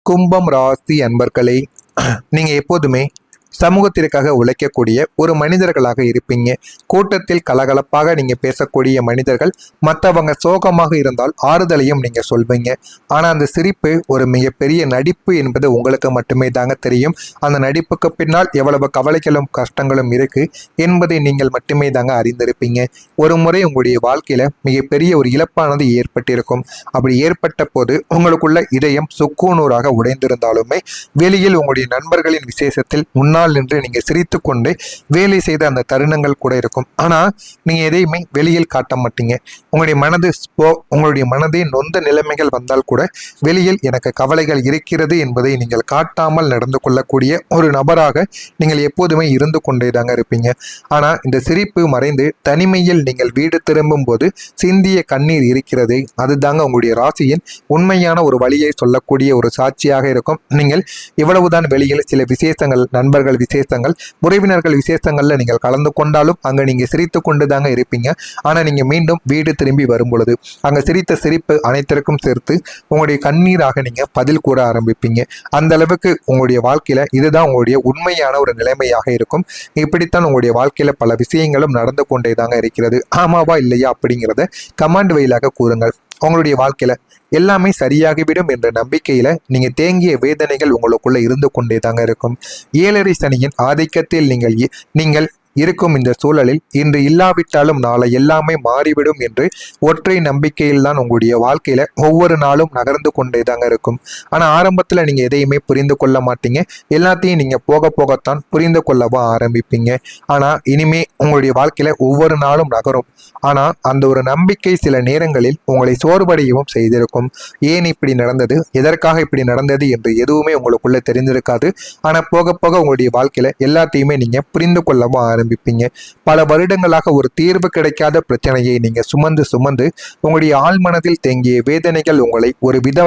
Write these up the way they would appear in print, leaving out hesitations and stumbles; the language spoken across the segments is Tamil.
கும்பம் ராசி அன்பர்களே, நீங்க எப்போதுமே சமூகத்திற்காக உழைக்கக்கூடிய ஒரு மனிதர்களாக இருப்பீங்க. கூட்டத்தில் கலகலப்பாக நீங்க பேசக்கூடிய மனிதர்கள். மற்றவங்க சோகமாக இருந்தால் ஆறுதலையும் நீங்க சொல்வீங்க. ஆனா அந்த சிரிப்பு ஒரு மிகப்பெரிய நடிப்பு என்பது உங்களுக்கு மட்டுமே தாங்க தெரியும். அந்த நடிப்புக்கு பின்னால் எவ்வளவு கவலைகளும் கஷ்டங்களும் இருக்கு என்பதை நீங்கள் மட்டுமே தாங்க அறிந்திருப்பீங்க. ஒரு முறை உங்களுடைய வாழ்க்கையில மிகப்பெரிய ஒரு இழப்பானது ஏற்பட்டிருக்கும். அப்படி ஏற்பட்ட போது உங்களுக்குள்ள இதயம் சுக்கூனூராக உடைந்திருந்தாலுமே வெளியில் உங்களுடைய நண்பர்களின் விசேஷத்தில் முன்னால் நின்று நீங்க சிரித்து கொண்டு வேலை செய்த அந்த தருணங்கள் கூட இருக்கும். ஆனா நீங்க எதையுமே வெளியில் காட்ட மாட்டீங்க. உங்களுடைய மனதே நொந்த நிலைமைகள் வந்தால் கூட வெளியில் எனக்கு கவலைகள் இருக்கிறது என்பதை நீங்கள் காட்டாமல் நடந்து கொள்ளக்கூடிய ஒரு நபராக நீங்கள் எப்போதுமே இருந்து கொண்டே தாங்க இருப்பீங்க. ஆனா இந்த சிரிப்பு மறைந்து தனிமையில் நீங்கள் வீடு திரும்பும் போது சிந்திய கண்ணீர் இருக்கிறது. அதுதாங்க உங்களுடைய ராசியின் உண்மையான ஒரு வழியை சொல்லக்கூடிய ஒரு சாட்சியாக இருக்கும். நீங்கள் இவ்வளவுதான் வெளியில் சில விசேஷங்கள், நண்பர்கள் விசேஷங்கள், உறவினர்கள் விசேஷங்கள்ல நீங்கள் கலந்து கொண்டாலும் அங்க நீங்க சிரித்து கொண்டு தாங்க இருப்பீங்க. ஆனா நீங்க மீண்டும் வீடு திரும்பி வரும் பொழுது அங்க சிரித்த சிரிப்பு அனைத்திற்கும் சேர்த்து உங்களுடைய கண்ணீராக நீங்க பதில் கூற ஆரம்பிப்பீங்க. அந்த அளவுக்கு உங்களுடைய வாழ்க்கையில இதுதான் உங்களுடைய உண்மையான ஒரு நிலைமையாக இருக்கும். இப்படித்தான் உங்களுடைய வாழ்க்கையில பல விஷயங்களும் நடந்து கொண்டே தாங்க இருக்கிறது. ஆமாவா இல்லையா அப்படிங்கிறத கமெண்ட் வழியாக கூறுங்கள். உங்களுடைய வாழ்க்கையில எல்லாமே சரியாகிவிடும் என்ற நம்பிக்கையில நீங்க தேங்கிய வேதனைகள் உங்களுக்குள்ள இருந்து கொண்டே தாங்க இருக்கும். 7.5 சனியின் ஆதிக்கத்தில் நீங்கள் இருக்கும் இந்த சூழலில் இன்று இல்லாவிட்டாலும் நாளை எல்லாமே மாறிவிடும் என்று ஒற்றை நம்பிக்கையில் தான் உங்களுடைய வாழ்க்கையில ஒவ்வொரு நாளும் நகர்ந்து கொண்டே தாங்க இருக்கும். ஆனா ஆரம்பத்துல நீங்க எதையுமே புரிந்து கொள்ள மாட்டீங்க. எல்லாத்தையும் நீங்க போக போகத்தான் புரிந்து கொள்ளவா ஆரம்பிப்பீங்க. ஆனா இனிமே உங்களுடைய வாழ்க்கையில ஒவ்வொரு நாளும் நகரும். ஆனா அந்த ஒரு நம்பிக்கை சில நேரங்களில் உங்களை சோர்வடையவும் செய்திருக்கும். ஏன் இப்படி நடந்தது, எதற்காக இப்படி நடந்தது என்று எதுவுமே உங்களுக்குள்ள தெரிந்திருக்காது. ஆனா போக போக உங்களுடைய வாழ்க்கையில எல்லாத்தையுமே நீங்க புரிந்து கொள்ளவும் ஆரம்பிப்பீங்க. பல வருடங்களாக ஒரு தீர்வு கிடைக்காத பிரச்சனையை நீங்க சுமந்து உங்களுடைய ஆழ்மனதில் தேங்கிய வேதனைகள் உங்களை ஒரு வித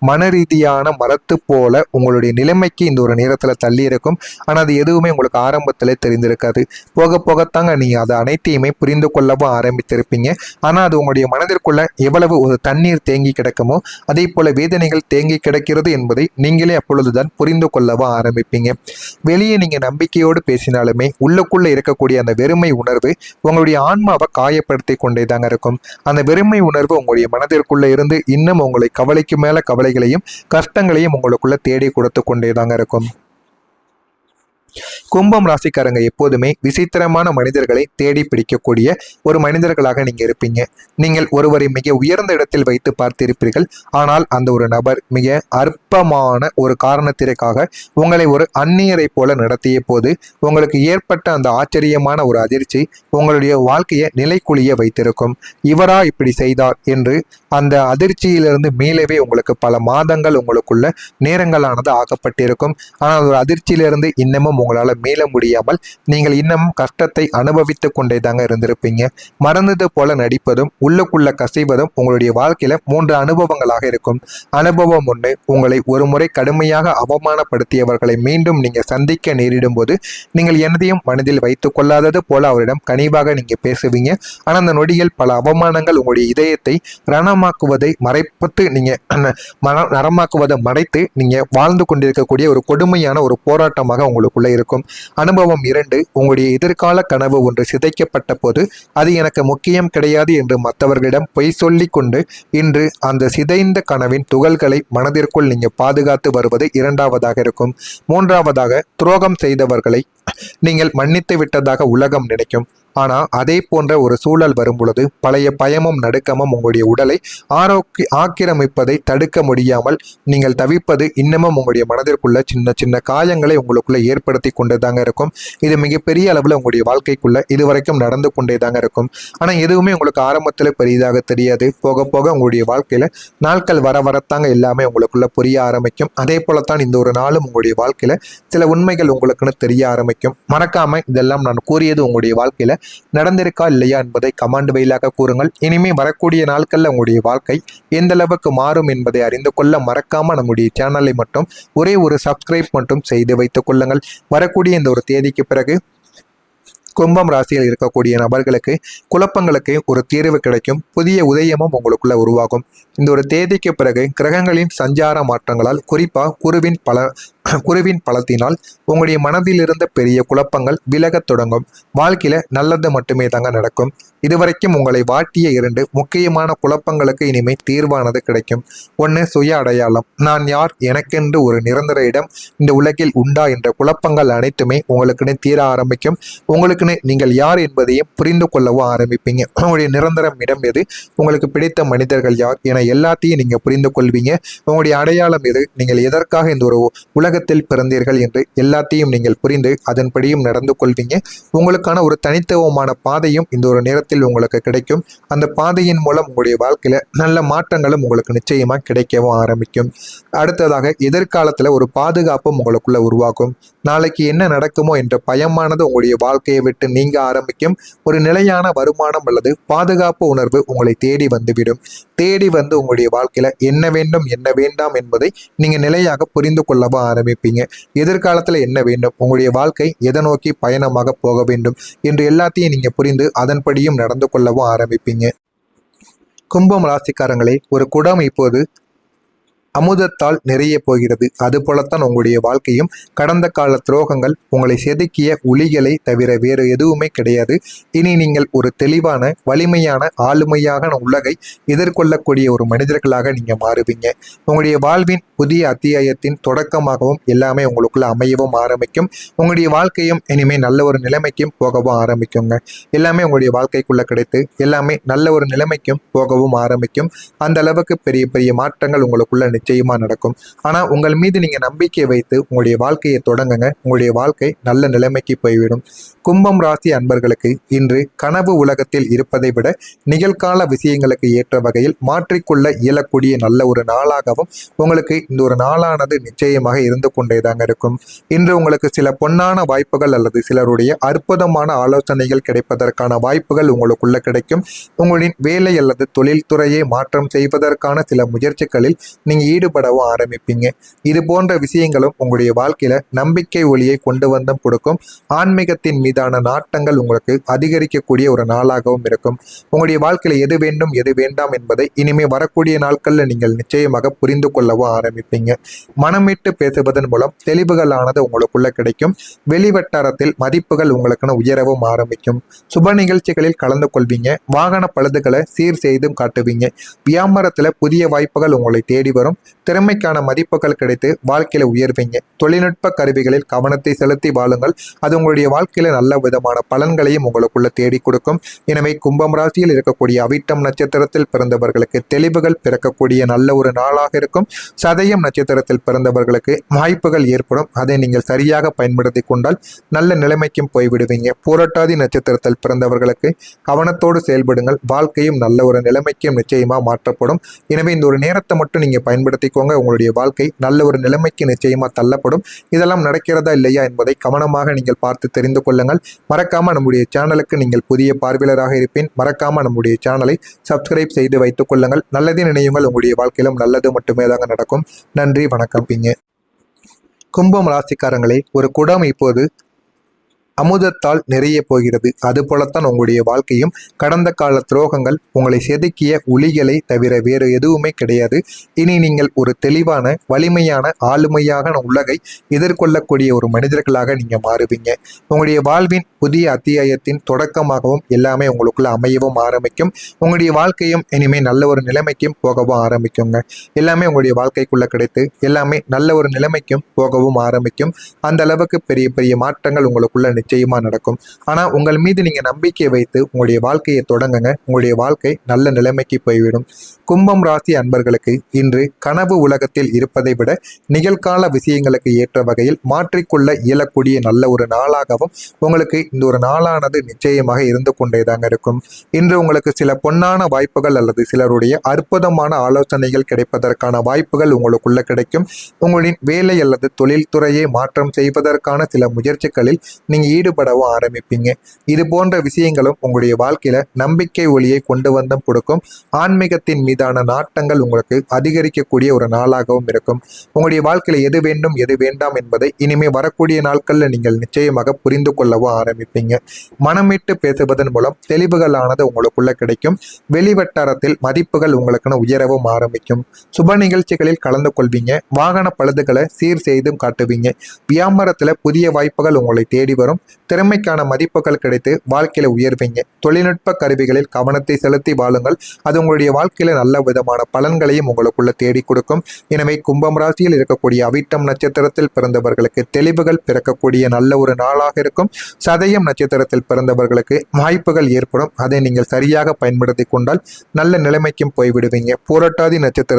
மன ரீதியான மரத்து போல உங்களுடைய நிலைமைக்கு இந்த ஒரு நேரத்துல தள்ளி இருக்கும். ஆனா அது எதுவுமே உங்களுக்கு ஆரம்பத்துல தெரிந்திருக்காது. போக போகத்தாங்க நீங்க அதை அனைத்தையுமே புரிந்து கொள்ளவும் ஆரம்பித்திருப்பீங்க. ஆனா அது உங்களுடைய மனதிற்குள்ள எவ்வளவு ஒரு தண்ணீர் தேங்கி கிடக்குமோ அதே போல வேதனைகள் தேங்கி கிடக்கிறது என்பதை நீங்களே அப்பொழுதுதான் புரிந்து கொள்ளவும் ஆரம்பிப்பீங்க. வெளியே நீங்க நம்பிக்கையோடு பேசினாலுமே உள்ளுக்குள்ள இருக்கக்கூடிய அந்த வெறுமை உணர்வு உங்களுடைய ஆன்மாவை காயப்படுத்தி கொண்டே தாங்க இருக்கும். அந்த வெறுமை உணர்வு உங்களுடைய மனதிற்குள்ள இருந்து இன்னும் உங்களை கவலைக்கு மேல கவலைகளையும் கஷ்டங்களையும் உங்களுக்குள்ள தேடி கொடுத்து கொண்டே தாங்க இருக்கும். கும்பம் ராசிக்காரங்க எப்போதுமே விசித்திரமான மனிதர்களை தேடி பிடிக்கக்கூடிய ஒரு மனிதர்களாக நீங்க இருப்பீங்க. நீங்கள் ஒருவரை மிக உயர்ந்த இடத்தில் வைத்து பார்த்திருப்பீர்கள். ஆனால் அந்த ஒரு நபர் மிக அற்பமான ஒரு காரணத்திற்காக உங்களை ஒரு அந்நியரை போல நடத்திய போது உங்களுக்கு ஏற்பட்ட அந்த ஆச்சரியமான ஒரு அதிர்ச்சி உங்களுடைய வாழ்க்கையை நிலைக்குலிய வைத்திருக்கும். இவரா இப்படி செய்தார் என்று அந்த அதிர்ச்சியிலிருந்து மீளவே உங்களுக்கு பல மாதங்கள் உங்களுக்குள்ள நேரங்களானது ஆக்கப்பட்டிருக்கும். ஆனால் ஒரு அதிர்ச்சியிலிருந்து இன்னமும் உங்களால மீள முடியாமல் நீங்கள் இன்னமும் கஷ்டத்தை அனுபவித்து கொண்டே தாங்க இருந்திருப்பீங்க. மறந்தது போல நடிப்பதும் உள்ளுக்குள்ள கசைவதும் உங்களுடைய வாழ்க்கையில 3 அனுபவங்களாக இருக்கும். அனுபவம் 1, உங்களை ஒரு முறை கடுமையாக அவமானப்படுத்தியவர்களை மீண்டும் நீங்க சந்திக்க நேரிடும் போது நீங்கள் எதையும் மனதில் வைத்துக் கொள்ளாதது போல அவரிடம் கனிவாக நீங்க பேசுவீங்க. ஆனா அந்த நொடியில் பல அவமானங்கள் உங்களுடைய இதயத்தை ரணமாக்குவதை மறைத்து நீங்க வாழ்ந்து கொண்டிருக்கக்கூடிய ஒரு கொடுமையான ஒரு போராட்டமாக உங்களுக்குள்ள இருக்கும். அனுபவம் 2, உங்களுடைய எதிர்கால கனவு ஒன்று சிதைக்கப்பட்ட போது அது எனக்கு முக்கியம் கிடையாது என்று மற்றவர்களிடம் பொய் சொல்லி கொண்டு இன்று அந்த சிதைந்த கனவின் துகள்களை மனதிற்குள் நீங்க பாதுகாத்து வருவது 2வதாக இருக்கும். 3வதாக துரோகம் செய்தவர்களை நீங்கள் மன்னித்து விட்டதாக உலகம் நினைக்கும். ஆனா அதே போன்ற ஒரு சூழல் வரும் பொழுது பழைய பயமும் நடுக்கமும் உங்களுடைய உடலை ஆக்கிரமிப்பதை தடுக்க முடியாமல் நீங்கள் தவிப்பது இன்னமும் உங்களுடைய மனதிற்குள்ள சின்ன சின்ன காயங்களை உங்களுக்குள்ள ஏற்படுத்தி கொண்டு தாங்க இருக்கும். இது மிகப்பெரிய அளவில் உங்களுடைய வாழ்க்கைக்குள்ள இதுவரைக்கும் நடந்து கொண்டே தாங்க இருக்கும். ஆனா எதுவுமே உங்களுக்கு ஆரம்பத்துல பெரிதாக தெரியாது. போக போக உங்களுடைய வாழ்க்கையில நாட்கள் வரத்தாங்க எல்லாமே உங்களுக்குள்ள புரிய ஆரம்பிக்கும். அதே போலத்தான் இந்த ஒரு நாளும் உங்களுடைய வாழ்க்கையில சில உண்மைகள் உங்களுக்குன்னு தெரிய ஆரம்பிக்கும். மறக்காம இதெல்லாம் நான் கூறியது உங்களுடைய வாழ்க்கையில நடந்திருக்கா இல்லையா என்பதை கமெண்ட் வழியாக கூறுங்கள். இனிமே வரக்கூடிய நாட்கள்ல உங்களுடைய வாழ்க்கை எந்த அளவுக்கு மாறும் என்பதை அறிந்து கொள்ள மறக்காம நம்முடைய சேனலை மட்டும் ஒரே ஒரு சப்ஸ்கிரைப் மட்டும் செய்து வைத்துக் கொள்ளுங்கள். வரக்கூடிய இந்த ஒரு தேதிக்கு பிறகு கும்பம் ராசியில் இருக்கக்கூடிய நபர்களுக்கு குழப்பங்களுக்கு ஒரு தீர்வு கிடைக்கும். புதிய உதயமும் உங்களுக்குள்ள உருவாகும். இந்த ஒரு தேதிக்கு பிறகு கிரகங்களின் சஞ்சார மாற்றங்களால், குறிப்பா குருவின் பலத்தினால் உங்களுடைய மனதில் இருந்த பெரிய குழப்பங்கள் விலகத் தொடங்கும். வாழ்க்கையில நல்லது மட்டுமே தாங்க நடக்கும். இதுவரைக்கும் உங்களை வாட்டிய 2 முக்கியமான குழப்பங்களுக்கு இனிமே தீர்வானது கிடைக்கும். ஒன்று, சுய அடையாளம். நான் யார், எனக்கென்று ஒரு நிரந்தர இடம் இந்த உலகில் உண்டா என்ற குழப்பங்கள் அனைத்துமே உங்களுக்குன்னு தீர ஆரம்பிக்கும். உங்களுக்குன்னு நீங்கள் யார் என்பதையும் புரிந்து கொள்ளவும் ஆரம்பிப்பீங்க. உங்களுடைய நிரந்தரம் இடம் எது, உங்களுக்கு பிடித்த மனிதர்கள் யார் என எல்லாத்தையும் நீங்க புரிந்து கொள்வீங்க. உங்களுடைய அடையாளம் எது, நீங்கள் எதற்காக இந்த ஒரு உலகத்தில் பிறந்தீர்கள் என்று எல்லாத்தையும் நீங்கள் புரிந்து அதன்படியும் நடந்து கொள்வீங்க. உங்களுக்கான ஒரு தனித்துவமான பாதையும் இந்த ஒரு நேரத்தில் உங்களுக்கு கிடைக்கும். அந்த பாதையின் மூலம் உங்களுடைய வாழ்க்கையில நல்ல மாற்றங்களும் உங்களுக்கு நிச்சயமா கிடைக்கவும் ஆரம்பிக்கும். அடுத்ததாக, எதிர்காலத்துல ஒரு பாதுகாப்பும் உங்களுக்குள்ள உருவாகும். நாளைக்கு என்ன நடக்குமோ என்ற பயமானது உங்களுடைய வாழ்க்கையை விட்டு நீங்க ஆரம்பிக்கும். ஒரு நிலையான வருமானம் அல்லது பாதுகாப்பு உணர்வு உங்களை தேடி வந்துவிடும். தேடி வந்து உங்களுடைய வாழ்க்கையில என்ன வேண்டும் என்ன வேண்டாம் என்பதை நீங்க நிலையாக புரிந்து கொள்ளவும் ஆரம்பிப்பீங்க. எதிர்காலத்துல என்ன வேண்டும், உங்களுடைய வாழ்க்கை எதை நோக்கி பயணமாக போக வேண்டும் என்று எல்லாத்தையும் நீங்க புரிந்து அதன்படியும் நடந்து கொள்ளவும் ஆரம்பிப்பீங்க. கும்பம் ராசிக்காரங்களே, ஒரு குடம் இப்போது அமுதத்தால் நிறைய போகிறது. அதுபோலத்தான் உங்களுடைய வாழ்க்கையும். கடந்த கால துரோகங்கள், உங்களை செதுக்கிய உளிகளை தவிர வேறு எதுவுமே கிடையாது. இனி நீங்கள் ஒரு தெளிவான, வலிமையான, ஆளுமையான உலகை எதிர்கொள்ளக்கூடிய ஒரு மனிதர்களாக நீங்க மாறுவீங்க. உங்களுடைய வாழ்வின் புதிய அத்தியாயத்தின் தொடக்கமாகவும் எல்லாமே உங்களுக்குள்ள அமையவும் ஆரம்பிக்கும். உங்களுடைய வாழ்க்கையும் இனிமே நல்ல ஒரு நிலைமைக்கும் போகவும் ஆரம்பிக்குங்க. எல்லாமே உங்களுடைய வாழ்க்கைக்குள்ள கிடைத்து எல்லாமே நல்ல ஒரு நிலைமைக்கும் போகவும் ஆரம்பிக்கும். அந்த அளவுக்கு பெரிய பெரிய மாற்றங்கள் உங்களுக்குள்ள நிச்சயமா நடக்கும். ஆனா உங்கள் மீது நீங்க நம்பிக்கை வைத்து உங்களுடைய வாழ்க்கையை தொடங்குங்க. உங்களுடைய வாழ்க்கை நல்ல நிலைமைக்கு போய்விடும். கும்பம் ராசி அன்பர்களுக்கு இன்று கனவு உலகத்தில் இருப்பதை விட நிகழ்கால விஷயங்களுக்கு ஏற்ற வகையில் மாற்றிக்கொள்ள இயலக்கூடிய நல்ல ஒரு நாளாகவும் உங்களுக்கு இந்த ஒரு நாளானது நிச்சயமாக இருந்து கொண்டேதாங்க இருக்கும். இன்று உங்களுக்கு சில பொன்னான வாய்ப்புகள் அல்லது சிலருடைய அற்புதமான ஆலோசனைகள் கிடைப்பதற்கான வாய்ப்புகள் உங்களுக்குள்ள கிடைக்கும். உங்களின் வேலை அல்லது தொழில்துறையை மாற்றம் செய்வதற்கான சில முயற்சிகளில் நீங்க ஈடுபடவும் ஆரம்பிப்பீங்க. இது போன்ற விஷயங்களும் உங்களுடைய வாழ்க்கையில நம்பிக்கை ஒளியை கொண்டு வந்து கொடுக்கும். ஆன்மீகத்தின் மீதான நாட்டங்கள் உங்களுக்கு அதிகரிக்கக்கூடிய ஒரு நாளாகவும் இருக்கும். உங்களுடைய வாழ்க்கையில எது வேண்டும் எது வேண்டாம் என்பதை இனிமே வரக்கூடிய நாட்கள்ல நீங்கள் நிச்சயமாக புரிந்து கொள்ளவும் ஆரம்பிப்பீங்க. மனமிட்டு பேசுவதன் மூலம் தெளிவுகளானது உங்களுக்குள்ள கிடைக்கும். வெளிவட்டாரத்தில் மதிப்புகள் உங்களுக்குன்னு உயரவும் ஆரம்பிக்கும். சுப நிகழ்ச்சிகளில் கலந்து கொள்வீங்க. வாகன பழுதுகளை சீர் செய்தும் காட்டுவீங்க. வியாபாரத்துல புதிய வாய்ப்புகள் உங்களை தேடி வரும். திறமைக்கான மதிப்புகள் கிடைத்து வாழ்க்கையில உயர்வீங்க. தொழில்நுட்ப கருவிகளில் கவனத்தை செலுத்தி வாழுங்கள். அது உங்களுடைய வாழ்க்கையில நல்ல விதமான பலன்களையும் உங்களுக்குள்ள தேடி கொடுக்கும். எனவே கும்பம் ராசியில் இருக்கக்கூடிய அவிட்டம் நட்சத்திரத்தில் பிறந்தவர்களுக்கு தெளிவுகள் பிறக்கக்கூடிய நல்ல ஒரு நாளாக இருக்கும். சதயம் நட்சத்திரத்தில் பிறந்தவர்களுக்கு வாய்ப்புகள் ஏற்படும். அதை நீங்கள் சரியாக பயன்படுத்தி கொண்டால் நல்ல நிலைமைக்கும் போய்விடுவீங்க. பூரட்டாதி நட்சத்திரத்தில் பிறந்தவர்களுக்கு கவனத்தோடு செயல்படுங்கள். வாழ்க்கையும் நல்ல ஒரு நிலைமைக்கும் நிச்சயமா மாற்றப்படும். எனவே இந்த ஒரு நேரத்தை மட்டும் நீங்க பயன்படுத்திக்கோங்க. உங்களுடைய வாழ்க்கை நல்ல ஒரு நிலைமைக்கு நிச்சயமா தள்ளப்படும். இதெல்லாம் நடக்கிறதா இல்லையா என்பதை கவனமாக நீங்கள் பார்த்து தெரிந்து கொள்ளுங்கள். மறக்காம நம்முடைய சேனலுக்கு நீங்கள் புதிய பார்வையாளராக இருப்பேன். மறக்காம நம்முடைய சேனலை சப்ஸ்கிரைப் செய்து வைத்துக் கொள்ளுங்கள். நல்லதே நினையுங்கள். உங்களுடைய வாழ்க்கையிலும் நல்லது மட்டுமே தாங்க நடக்கும். நன்றி, வணக்கம். கும்பம் ராசிக்காரங்களே, ஒரு குடம் இப்போது அமுதத்தால் நிறைய போகிறது. அதுபோலத்தான் உங்களுடைய வாழ்க்கையும். கடந்த கால துரோகங்கள், உங்களை செதுக்கிய உளிகளை தவிர வேறு எதுவுமே கிடையாது. இனி நீங்கள் ஒரு தெளிவான, வலிமையான, ஆளுமையான உலகை எதிர்கொள்ளக்கூடிய ஒரு மனிதர்களாக நீங்க மாறுவீங்க. உங்களுடைய வாழ்வின் புதிய அத்தியாயத்தின் தொடக்கமாகவும் எல்லாமே உங்களுக்குள்ள அமையவும் ஆரம்பிக்கும். உங்களுடைய வாழ்க்கையும் இனிமே நல்ல ஒரு நிலைமைக்கும் போகவும் ஆரம்பிக்குங்க. எல்லாமே உங்களுடைய வாழ்க்கைக்குள்ள கிடைத்து எல்லாமே நல்ல ஒரு நிலைமைக்கும் போகவும் ஆரம்பிக்கும். அந்த அளவுக்கு பெரிய பெரிய மாற்றங்கள் உங்களுக்குள்ள நிச்சயமா நடக்கும். ஆனா உங்கள் மீது நீங்க நம்பிக்கை வைத்து உங்களுடைய வாழ்க்கையை தொடங்குங்க. உங்களுடைய வாழ்க்கை நல்ல நிலைமைக்கு போய்விடும். கும்பம் ராசி அன்பர்களுக்கு இன்று கனவு உலகத்தில் இருப்பதை விட நிகழ்கால விஷயங்களுக்கு ஏற்ற வகையில் மாற்றிக்கொள்ள இயலக்கூடிய நல்ல ஒரு நாளாகவும் உங்களுக்கு இந்த ஒரு நாளானது நிச்சயமாக இருந்து கொண்டேதாங்க இருக்கும். இன்று உங்களுக்கு சில பொன்னான வாய்ப்புகள் அல்லது சிலருடைய அற்புதமான ஆலோசனைகள் கிடைப்பதற்கான வாய்ப்புகள் உங்களுக்குள்ள கிடைக்கும். உங்களின் வேலை அல்லது தொழில்துறையை மாற்றம் செய்வதற்கான சில முயற்சிகளில் நீங்க ஈடுபடவும் ஆரம்பிப்பீங்க. இது போன்ற விஷயங்களும் உங்களுடைய வாழ்க்கையில நம்பிக்கை ஒளியை கொண்டு வந்தும் கொடுக்கும். ஆன்மீகத்தின் மீதான நாட்டங்கள் உங்களுக்கு அதிகரிக்கக்கூடிய ஒரு நாளாகவும் இருக்கும். உங்களுடைய வாழ்க்கையில எது வேண்டும் எது வேண்டாம் என்பதை இனிமே வரக்கூடிய நாட்கள்ல நீங்கள் நிச்சயமாக புரிந்து கொள்ளவும் ஆரம்பிப்பீங்க. மனமிட்டு பேசுவதன் மூலம் தெளிவுகளானது உங்களுக்குள்ள கிடைக்கும். வெளிவட்டாரத்தில் மதிப்புகள் உங்களுக்குன்னு உயரவும் ஆரம்பிக்கும். சுப நிகழ்ச்சிகளில் கலந்து கொள்வீங்க. வாகன பழுதுகளை சீர் செய்தும் காட்டுவீங்க. வியாபாரத்துல புதிய வாய்ப்புகள் உங்களை தேடி வரும். திறமைக்கான மதிப்புகள் கிடைத்து வாழ்க்கையில உயர்வீங்க. தொழில்நுட்ப கருவிகளில் கவனத்தை செலுத்தி வாழுங்கள். அது உங்களுடைய வாழ்க்கையில நல்ல விதமான பலன்களையும் உங்களுக்குள்ள தேடி கொடுக்கும். எனவே கும்பம் ராசியில் இருக்கக்கூடிய அவிட்டம் நட்சத்திரத்தில் பிறந்தவர்களுக்கு தெளிவுகள் பிறக்கக்கூடிய நல்ல ஒரு நாளாக இருக்கும். சதயம் நட்சத்திரத்தில் பிறந்தவர்களுக்கு வாய்ப்புகள் ஏற்படும். அதை நீங்கள் சரியாக பயன்படுத்தி கொண்டால் நல்ல நிலைமைக்கும் போய்விடுவீங்க. பூரட்டாதி நட்சத்திர